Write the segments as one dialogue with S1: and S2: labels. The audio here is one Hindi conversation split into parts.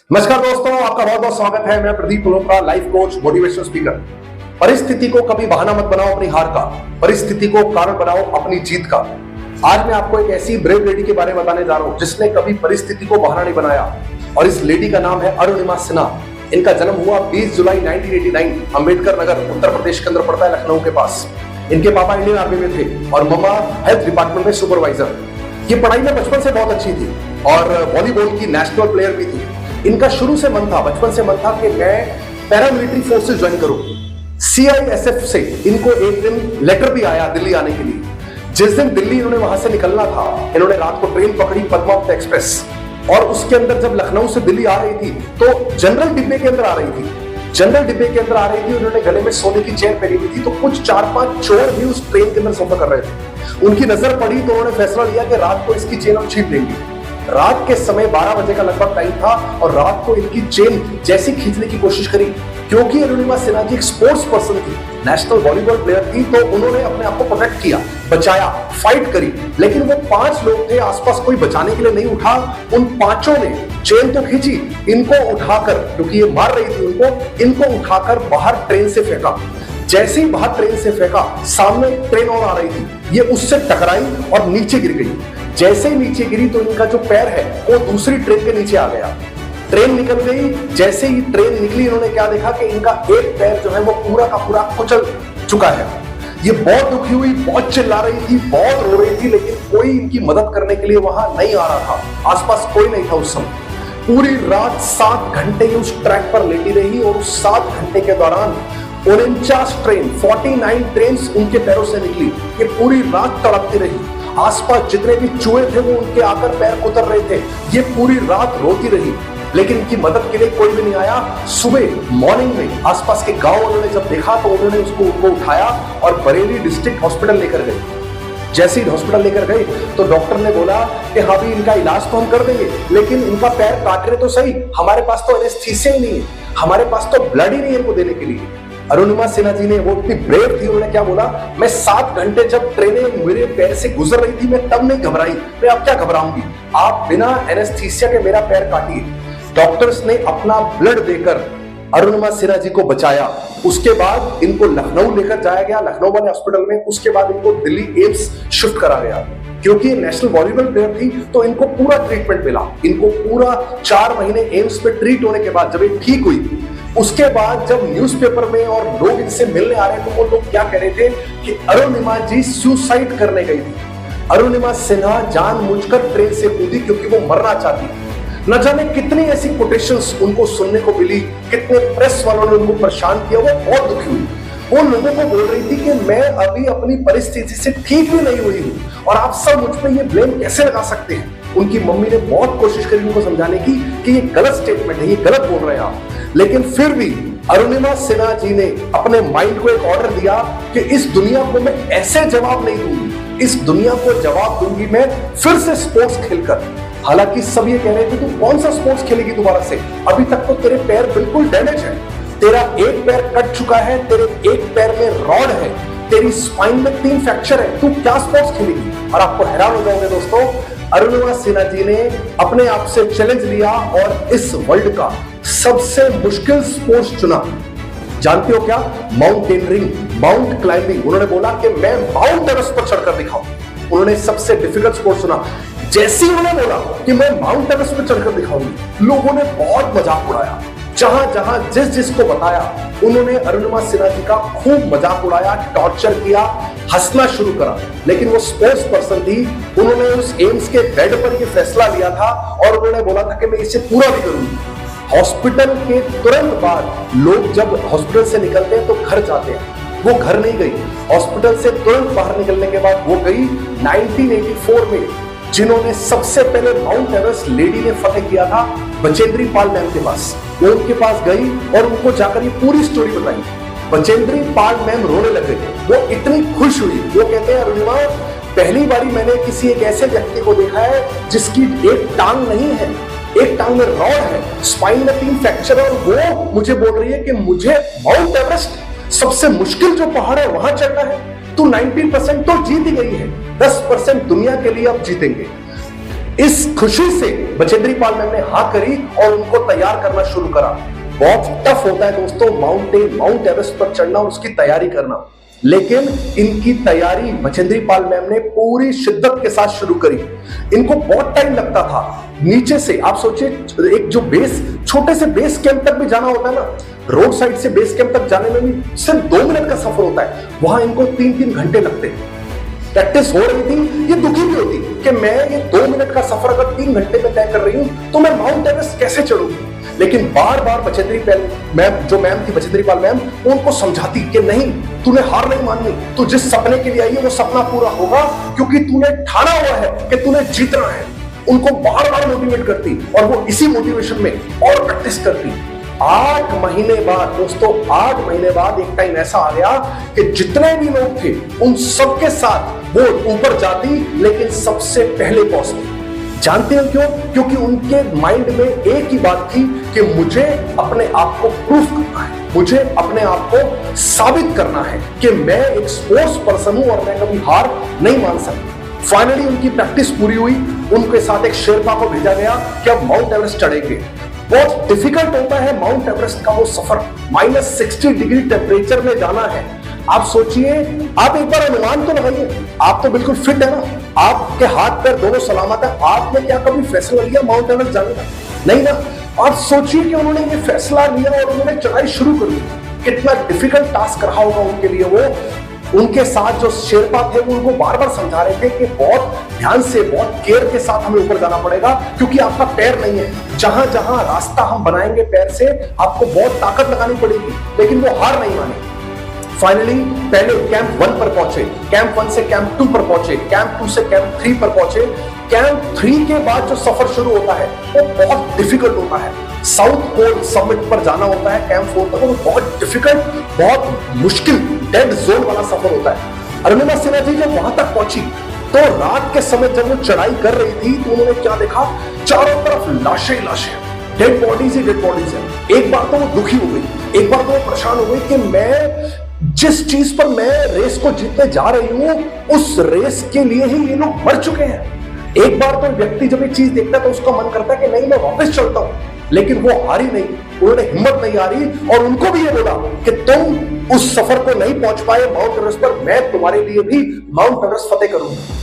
S1: नमस्कार दोस्तों, आपका बहुत बहुत स्वागत है। मैं Pradeep Malhotra, life coach, motivational speaker. परिस्थिति को कभी बहाना मत बनाओ अपनी हार का, परिस्थिति को कारण बनाओ अपनी जीत का। आज मैं आपको एक ऐसी ब्रेव लेडी के बारे में बताने जा रहा हूं जिसने कभी परिस्थिति को बहाना नहीं बनाया, और इस लेडी का नाम है अरुणिमा सिन्हा। इनका जन्म हुआ 20 जुलाई 1989 अंबेडकर नगर, उत्तर प्रदेश के अंदर पड़ता है, लखनऊ के पास। इनके पापा इंडियन आर्मी में थे और मम्मा हेल्थ डिपार्टमेंट में सुपरवाइजर। ये पढ़ाई में बचपन से बहुत अच्छी थी और वॉलीबॉल की नेशनल प्लेयर भी थी। इनका शुरू से मन था, बचपन से मन था कि मैं पैरामिलिट्री फोर्सेस ज्वाइन करूं। CISF से इनको एक दिन लेटर भी आया दिल्ली आने के लिए। जिस दिन दिल्ली इन्होंने वहां से निकलना था, इन्होंने रात को ट्रेन पकड़ी, पद्मावत एक्सप्रेस, और उसके अंदर जब लखनऊ से दिल्ली आ रही थी तो जनरल डिब्बे के अंदर आ रही थी। जनरल डिब्बे के अंदर आ रही थी, उन्होंने गले में सोने की चेन पहनी हुई थी। तो कुछ 4-5 चोर भी उस ट्रेन के अंदर सफर कर रहे थे। उनकी नजर पड़ी तो उन्होंने फैसला लिया कि रात को इसकी चेन हम छीन लेंगे। रात के समय 12 बजे का लगभग टाइम था और रात को इनकी चेन जैसी खींचने की कोशिश करी, क्योंकि अरुणिमा सिन्हा जी एक स्पोर्ट्स पर्सन थी, नेशनल वॉलीबॉल प्लेयर थी, तो उन्होंने अपने आप को प्रोटेक्ट किया, बचाया, फाइट करी। लेकिन वो 5 लोग थे, आसपास कोई बचाने के लिए नहीं उठा। उन 5 ने चेन तो खींची, इनको उठाकर, क्योंकि ये मार रही थी इनको उठाकर बाहर ट्रेन से फेंका। जैसे ही बाहर ट्रेन से फेंका, सामने ट्रेन और आ रही थी, ये उससे टकराई और नीचे गिर गई। जैसे ही नीचे गिरी तो इनका जो पैर है वो दूसरी ट्रेन के नीचे आ गया। ट्रेन निकल गई। जैसे ही ट्रेन निकली, इन्होंने क्या देखा कि इनका एक पैर जो है वो पूरा का पूरा कुचल चुका है। ये बहुत दुखी हुई, बहुत चिल्ला रही थी, बहुत रो रही थी, लेकिन कोई इनकी मदद करने के लिए वहां नहीं आ रहा था। आसपास कोई नहीं था उस समय। पूरी रात 7 घंटे उस ट्रैक पर लेटी रही और उस 7 घंटे के दौरान 49 ट्रेन, 49 ट्रेन उनके पैरों से निकली। ये पूरी रात तड़पती रही। आसपास जितने भी चूहे थे वो उनके आकर पैर कुतर रहे थे। ये पूरी रात रोती रही, लेकिन इनकी मदद के लिए कोई भी नहीं आया। सुबह मॉर्निंग में आसपास के गांव वालों ने जब देखा तो उन्होंने उनको उठाया और बरेली डिस्ट्रिक्ट हॉस्पिटल लेकर गए। जैसे ही हॉस्पिटल लेकर गए तो डॉक्टर ने बोला कि हाँ भी इनका इलाज तो हम कर देंगे, लेकिन इनका पैर काट रहे तो सही, हमारे पास तो एनेस्थीसिया ही नहीं है, हमारे पास तो ब्लड ही नहीं है इनको देने के लिए। अरुणिमा सिन्हा जी ने, वो इतनी ब्रेव थी, उन्होंने क्या बोला, मैं 7 घंटे जब ट्रेनें मेरे पैर से गुजर रही थी मैं तब नहीं घबराई, मैं अब क्या घबराऊंगी, आप बिना एनेस्थीसिया के मेरा पैर काटिए। डॉक्टर्स ने अपना ब्लड देकर अरुणिमा सिन्हा जी को बचाया। उसके बाद इनको लखनऊ लेकर जाया गया, लखनऊ वाले हॉस्पिटल में। उसके बाद इनको दिल्ली एम्स शिफ्ट करा गया, क्योंकि नेशनल वॉलीबॉल प्लेयर थी तो इनको पूरा ट्रीटमेंट मिला। इनको पूरा 4 महीने एम्स पे ट्रीट होने के बाद जब ये ठीक हुई, उसके बाद जब न्यूज़पेपर में और लोग इनसे मिलने आ रहे थे, वो लोग क्या कह रहे थे कि अरुणिमा जी सुसाइड करने गई थी। अरुणिमा सिन्हा जानबूझकर ट्रेन से कूदी क्योंकि वो मरना चाहती थी। न जाने कितनी ऐसी कोटेशंस उनको सुनने को मिली, कितने प्रेस वालों ने उनको परेशान किया। वो बहुत दुखी हुई। वो लोगों को बोल रही थी कि मैं अभी अपनी परिस्थिति से ठीक भी नहीं हुई हूं और आप सब मुझ पे ये ब्लेम कैसे लगा सकते हैं। उनकी मम्मी ने बहुत कोशिश करी उनको समझाने की कि ये गलत स्टेटमेंट है, ये गलत बोल रहे हैं आप, लेकिन फिर भी अरुणिमा सिन्हा जी ने अपने माइंड को एक ऑर्डर दिया कि इस दुनिया को मैं ऐसे जवाब नहीं दूंगी, इस दुनिया को जवाब दूंगी मैं फिर से स्पोर्ट्स खेलकर। हालांकि सब ये कह रहे थे तू कौन सा स्पोर्ट्स खेलेगी दोबारा से, अभी तक तो तेरे पैर बिल्कुल डैमेज है, तेरा एक पैर कट चुका है, तेरे एक पैर में रॉड है, तेरी स्पाइन में 3 फ्रैक्चर है, तू क्या स्पोर्ट्स खेलेगी। और आपको हैरान हो जाओगे दोस्तों, अरुणिमा सिन्हा जी ने अपने आप से चैलेंज लिया और इस वर्ल्ड का सबसे मुश्किल स्पोर्ट्स चुना। जानते हो क्या? Mountaineering, mount climbing. उन्होंने बोला कि मैं माउंट एवरेस्ट पर चढ़कर दिखाऊं। उन्होंने सबसे डिफिकल्ट स्पोर्ट्स चुना। जैसे ही उन्होंने बोला कि मैं माउंट एवरेस्ट पर चढ़कर दिखाऊंगी, लोगों ने बहुत मजाक उड़ाया। जहां जहां जिसको बताया, उन्होंने अरुणिमा सिन्हा जी का खूब मजाक उड़ाया, टॉर्चर किया, हंसना शुरू करा। लेकिन वो स्पोर्ट्स पर्सन थी, उन्होंने उस एम्स के बेड पर ये फैसला लिया था और उन्होंने बोला था कि मैं इसे पूरा भी करूंगी। हॉस्पिटल के तुरंत बाद लोग जब हॉस्पिटल से निकलते हैं तो घर जाते हैं, वो घर नहीं गई। हॉस्पिटल से तुरंत बाहर निकलने के बाद वो गई 1984 में, जिन्होंने सबसे पहले माउंट एवरेस्ट लेडी ने फतेह किया था, बचेंद्री पाल मैम के पास। वो उनके पास गई और उनको जाकर ये पूरी स्टोरी बताई। बचेंद्री पाल मैम रोने लग गई, वो इतनी खुश हुई। वो कहते हैं, अरुणिमा, पहली बारी मैंने किसी एक ऐसे व्यक्ति को देखा है जिसकी एक टांग नहीं है, एक टांग में रॉड है, स्पाइन में 3 फ्रैक्चर है, और वो मुझे बोल रही है कि मुझे माउंट एवरेस्ट, सबसे मुश्किल जो पहाड़ है, वहां चढ़ना है। तो 90% तो जीत ही गई है, 10% दुनिया के लिए अब जीतेंगे। इस खुशी से बचेंद्री पाल मैम ने हाँ करी और उनको तैयार करना शुरू करा। बहुत टफ होता है दोस्तों माउंट एवरेस्ट पर चढ़ना और उसकी तैयारी करना, लेकिन इनकी तैयारी बचेंद्री पाल मैम ने पूरी शिद्दत के साथ शुरू करी। इनको बहुत टाइम लगता था नीचे से, आप सोचिए एक जो बेस, छोटे से बेस कैंप तक भी जाना होता है ना, रोड साइड से बेस कैंप तक जाने में भी सिर्फ 2 मिनट का सफर होता है, वहां इनको 3-3 घंटे लगते हैं। प्रैक्टिस हो रही थी, ये दुखी भी होती कि मैं ये 2 मिनट का सफर अगर 3 घंटे में तय कर रही हूं तो मैं माउंट एवरेस्ट कैसे चढ़ूंगी। लेकिन बार बार बचेंद्री पाल मैम, जो मैम थी बचेंद्री पाल मैम, उनको समझाती कि नहीं, तूने हार नहीं माननी, तू जिस सपने के लिए आई है वो सपना पूरा होगा, क्योंकि तूने ठाना हुआ है कि तूने जीतना है। उनको बार बार मोटिवेट करती और वो इसी मोटिवेशन में और प्रैक्टिस करती। 8 महीने बाद दोस्तों, 8 महीने बाद एक टाइम ऐसा आ गया कि जितने भी लोग थे उन सबके साथ वो ऊपर जाती, लेकिन सबसे पहले पहुंचती। जानते हैं क्यों? क्योंकि उनके माइंड में एक ही बात थी कि मुझे अपने आप को प्रूफ करना है, मुझे अपने आप को साबित करना है कि मैं एक स्पोर्ट्स पर्सन हूं और मैं कभी हार नहीं मान सकता। फाइनली उनकी प्रैक्टिस पूरी हुई, उनके साथ एक शेरपा को भेजा गया कि अब माउंट एवरेस्ट चढ़ेंगे। बहुत डिफिकल्ट होता है माउंट एवरेस्ट का वो सफर, -60 डिग्री टेम्परेचर में जाना है। आप सोचिए, आप एक बार अनुमान तो लगाइए, आप तो बिल्कुल फिट है ना, आपके हाथ पैर दोनों सलामत है, आपने क्या कभी फैसला लिया माउंट एवरेस्ट जाने का? नहीं ना। आप सोचिए कि उन्होंने ये फैसला लिया और उन्होंने चढ़ाई शुरू कर दी। कितना डिफिकल्ट टास्क रहा होगा उनके लिए वो। उनके साथ जो शेरपा थे वो उनको बार बार समझा रहे थे कि बहुत ध्यान से, बहुत केयर के साथ हमें ऊपर जाना पड़ेगा, क्योंकि आपका पैर नहीं है। जहां जहां रास्ता हम बनाएंगे पैर से, आपको बहुत ताकत लगानी पड़ेगी। लेकिन वो हार नहीं माने। फाइनली पहले कैंप 1 पर पहुंचे, कैंप 1 से कैंप 2 पर पहुंचे, कैंप 2 से कैंप 3 पर पहुंचे। कैंप 3 के बाद जो सफर शुरू होता है वो बहुत डिफिकल्ट होता है। साउथ पोल समिट पर जाना होता है कैंप 4 तक, वो बहुत डिफिकल्ट, बहुत मुश्किल, डेड जोन वाला सफर होता है। अरुणिमा सिन्हा जी जब वहां तक पहुंची तो रात के समय जब वो चढ़ाई कर रही थी तो उन्होंने क्या देखा, चारों तरफ लाशें लाशें, डेड बॉडीज ही डेड बॉडीज है। एक बार तो वो दुखी हो गई, एक बार तो वो परेशान हो गई कि मैं जिस चीज पर मैं रेस को जीतने जा रही हूं, उस रेस के लिए ही ये लोग मर चुके हैं। एक बार तो व्यक्ति जब एक चीज देखता है तो उसका मन करता है कि नहीं, मैं वापस चलता हूं, लेकिन वो हारी नहीं, उन्होंने हिम्मत नहीं हारी और उनको भी ये बोला कि तुम उस सफर को नहीं पहुंच पाए माउंट एवरेस्ट पर, मैं तुम्हारे लिए भी माउंट एवरेस्ट फतेह करूंगा।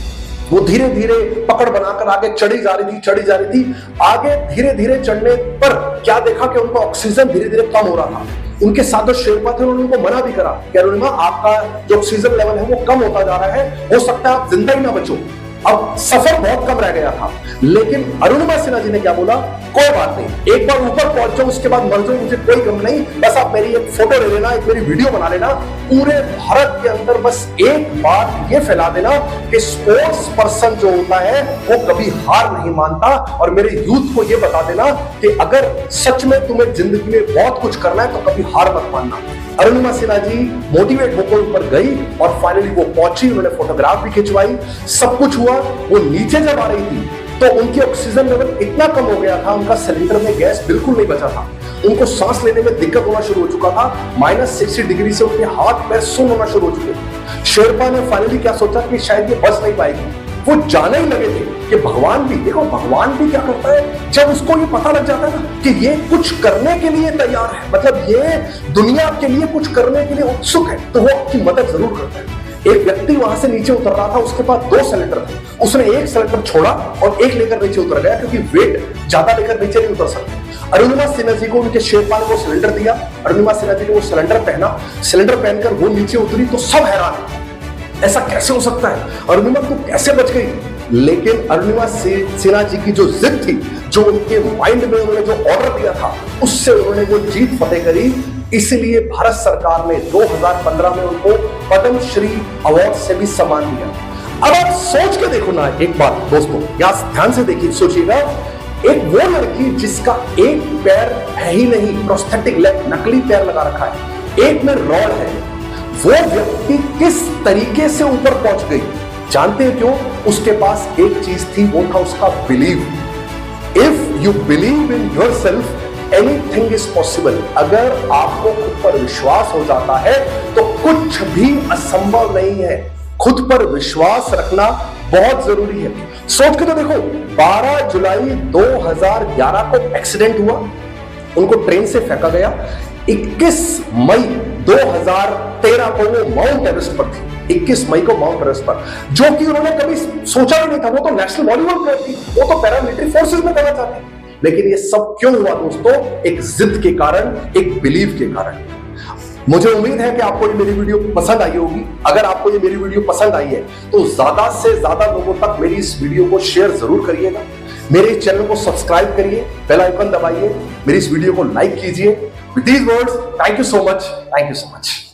S1: वो धीरे धीरे पकड़ बनाकर आगे चढ़ी जा रही थी। आगे धीरे धीरे चढ़ने पर क्या देखा कि उनको ऑक्सीजन धीरे धीरे कम हो रहा था। उनके साथ जो शेरपा थे उन्होंने उनको मना भी करा कि अरुणिमा, आपका जो ऑक्सीजन लेवल है वो कम होता जा रहा है, हो सकता है आप जिंदा ही ना बचो। अब सफर बहुत कम रह गया था, लेकिन अरुणिमा सिन्हा जी ने क्या बोला, कोई बात नहीं, एक बार ऊपर पहुंच जाओ, उसके बाद मर जाओ, मुझे कोई गम नहीं, बस आप मेरी एक फोटो ले लेना, एक मेरी वीडियो बना लेना, पूरे भारत के अंदर बस एक बात ये फैला देना कि स्पोर्ट्स पर्सन जो होता है वो कभी हार नहीं मानता, और मेरे यूथ को ये बता देना कि अगर सच में तुम्हें जिंदगी में बहुत कुछ करना है तो कभी हार मत मानना। अरुणिमा सिन्हा जी मोटिवेट होकर ऊपर गई और फाइनली वो पहुंची, उन्होंने फोटोग्राफ भी खिंचवाई, सब कुछ हुआ। वो नीचे जब आ रही थी तो उनकी ऑक्सीजन लेवल इतना कम हो गया था, उनका सिलेंडर में गैस बिल्कुल नहीं बचा था, उनको सांस लेने में दिक्कत होना शुरू हो चुका था। -60 डिग्री से उनके हाथ पैर सुन्न होना शुरू हो चुके थे। शेरपा ने फाइनली क्या सोचा कि शायद ये बच नहीं पाएगी, वो जाने ही लगे थे कि भगवान भी, देखो भगवान भी क्या करता है, जब उसको ये पता लग जाता है ना कि ये कुछ करने के लिए तैयार है, मतलब ये दुनिया के लिए कुछ करने के लिए उत्सुक है, तो वो आपकी मदद जरूर करता है। एक व्यक्ति वहां से नीचे उतर रहा था, उसके पास 2 सिलेंडर थे, उसने एक सिलेंडर छोड़ा और एक लेकर नीचे उतर गया, क्योंकि वेट ज्यादा लेकर नीचे नहीं उतर सकते। अरुणिमा सिन्हा जी को उनके शेरपा ने वो सिलेंडर दिया, अरुणिमा सिन्हा जी ने वो सिलेंडर पहना, सिलेंडर पहनकर वो नीचे उतरी तो सब हैरान है, ऐसा कैसे हो सकता है, अरुणिमा तू कैसे बच गई। लेकिन अरुणिमा सिन्हा जी की जो जिद थी, जो उनके माइंड में उन्होंने जो ऑर्डर दिया था, उससे उन्होंने वो जीत फतेह करी। इसलिए भारत सरकार ने 2015 में उनको पद्म श्री अवार्ड से भी सम्मान दिया। अब आप सोच के देखो ना एक बात दोस्तों, यहां ध्यान से देखिए, सोचिएगा, एक वो लड़की जिसका एक पैर है ही नहीं, प्रोस्थेटिक लेग, नकली पैर लगा रखा है, एक में रॉड है, वो व्यक्ति किस तरीके से ऊपर पहुंच गई। जानते हैं क्यों? उसके पास एक चीज थी, वो था उसका believe. If you believe in yourself anything is possible. अगर आपको खुद पर विश्वास हो जाता है तो कुछ भी असंभव नहीं है। खुद पर विश्वास रखना बहुत जरूरी है। सोच के तो देखो, 12 जुलाई 2011 को एक्सीडेंट हुआ, उनको ट्रेन से फेंका गया। 21 मई 2013 को वो माउंट एवरेस्ट पर थी, 21 मई को माउंट एवरेस्ट पर, जो कि उन्होंने कभी सोचा भी नहीं था। वो तो नेशनल वॉलीबॉल प्लेयर थी, वो तो पैरामिलिट्री फोर्सेस में करना चाहती, लेकिन ये सब क्यों हुआ दोस्तों? एक जिद के कारण, एक बिलीव के कारण। मुझे उम्मीद है कि आपको ये मेरी वीडियो पसंद आई होगी। अगर आपको ये मेरी वीडियो पसंद आई है तो ज्यादा से ज्यादा लोगों तक मेरी इस वीडियो को शेयर जरूर करिएगा। मेरे इस चैनल को सब्सक्राइब करिए, बेल आइकन दबाइए, मेरी इस वीडियो को लाइक कीजिए। With these words, thank you so much, thank you so much.